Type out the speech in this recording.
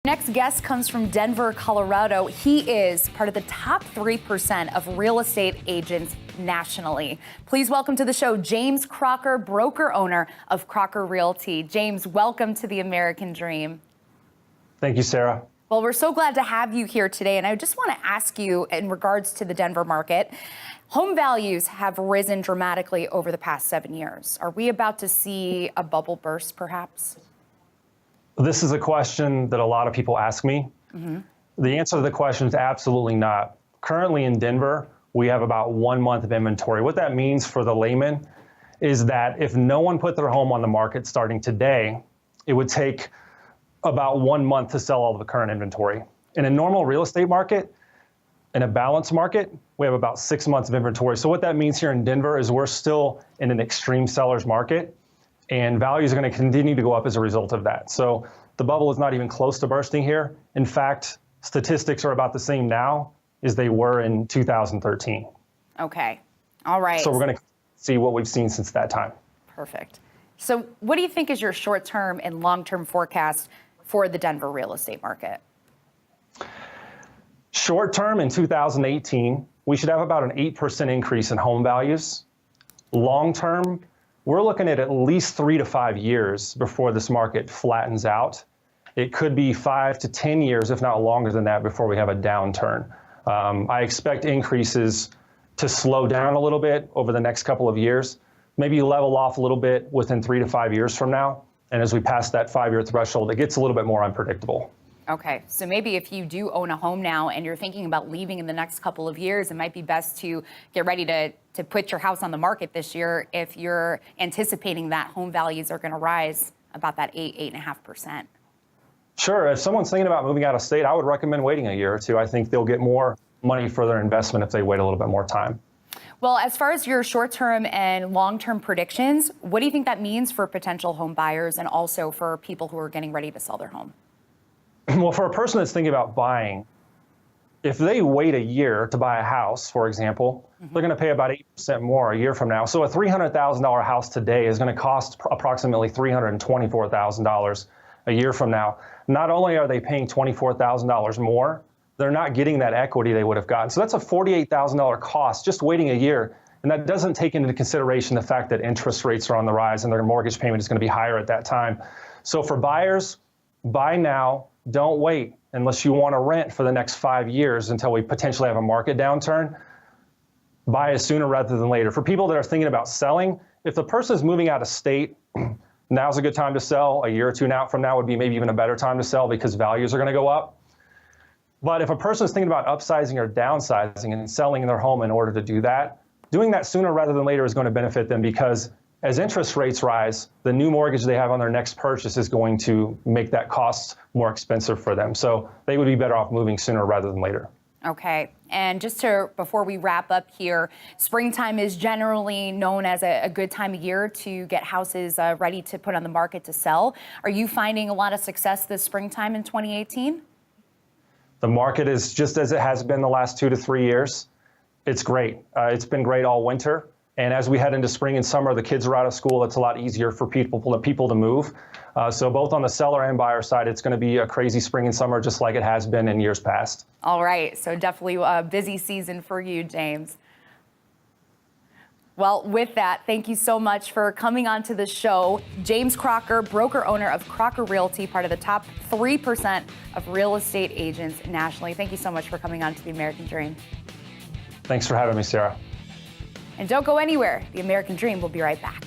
Next guest comes from Denver, Colorado. He is part of the top 3% of real estate agents nationally. Please welcome to the show, James Crocker, broker owner of Crocker Realty. James, welcome to the American Dream. Thank you, Sarah. Well, we're so glad to have you here today. And I just want to ask you in regards to the Denver market, home values have risen dramatically over the past 7 years. Are we about to see a bubble burst, perhaps? This is a question that a lot of people ask me. The answer to the question is absolutely not. Currently in Denver, we have about 1 month of inventory. What that means for the layman is that if no one put their home on the market starting today, it would take about 1 month to sell all of the current inventory. In a normal real estate market, in a balanced market, we have about 6 months of inventory. So what that means here in Denver is we're still in an extreme seller's market, and values are going to continue to go up as a result of that. So the bubble is not even close to bursting here. In fact, statistics are about the same now as they were in 2013. Okay. All right. So we're going to see what we've seen since that time. Perfect. So what do you think is your short-term and long-term forecast for the Denver real estate market? Short term in 2018, we should have about an 8% increase in home values. Long term, we're looking at least 3 to 5 years before this market flattens out. It could be 5 to 10 years, if not longer than that, before we have a downturn. I expect increases to slow down a little bit over the next couple of years, maybe level off a little bit within 3 to 5 years from now. And as we pass that 5-year threshold, it gets a little bit more unpredictable. Okay, so maybe if you do own a home now and you're thinking about leaving in the next couple of years, it might be best to get ready to put your house on the market this year if you're anticipating that home values are going to rise about that 8.5%. Sure. If someone's thinking about moving out of state, I would recommend waiting a year or two. I think they'll get more money for their investment if they wait a little bit more time. Well, as far as your short-term and long-term predictions, what do you think that means for potential home buyers and also for people who are getting ready to sell their home? Well, for a person that's thinking about buying, if they wait a year to buy a house, for example, they're going to pay about 8% more a year from now. So a $300,000 house today is going to cost approximately $324,000 a year from now. Not only are they paying $24,000 more, they're not getting that equity they would have gotten. So that's a $48,000 cost just waiting a year. And that doesn't take into consideration the fact that interest rates are on the rise and their mortgage payment is going to be higher at that time. So for buyers, buy now, don't wait unless you want to rent for the next 5 years until we potentially have a market downturn. Buy it sooner rather than later. For people that are thinking about selling, if the person is moving out of state, now's a good time to sell. A year or two from now would be maybe even a better time to sell because values are going to go up. But if a person is thinking about upsizing or downsizing and selling their home in order to do that, doing that sooner rather than later is going to benefit them because as interest rates rise, the new mortgage they have on their next purchase is going to make that cost more expensive for them. So they would be better off moving sooner rather than later. Okay. And just before we wrap up here, springtime is generally known as a good time of year to get houses ready to put on the market to sell. Are you finding a lot of success this springtime in 2018? The market is just as it has been the last 2 to 3 years. It's great. It's been great all winter. And as we head into spring and summer, the kids are out of school. It's a lot easier for people to move. So both on the seller and buyer side, it's going to be a crazy spring and summer, just like it has been in years past. All right. So definitely a busy season for you, James. Well, with that, thank you so much for coming on to the show. James Crocker, broker owner of Crocker Realty, part of the top 3% of real estate agents nationally. Thank you so much for coming on to the American Dream. Thanks for having me, Sarah. And don't go anywhere. The American Dream will be right back.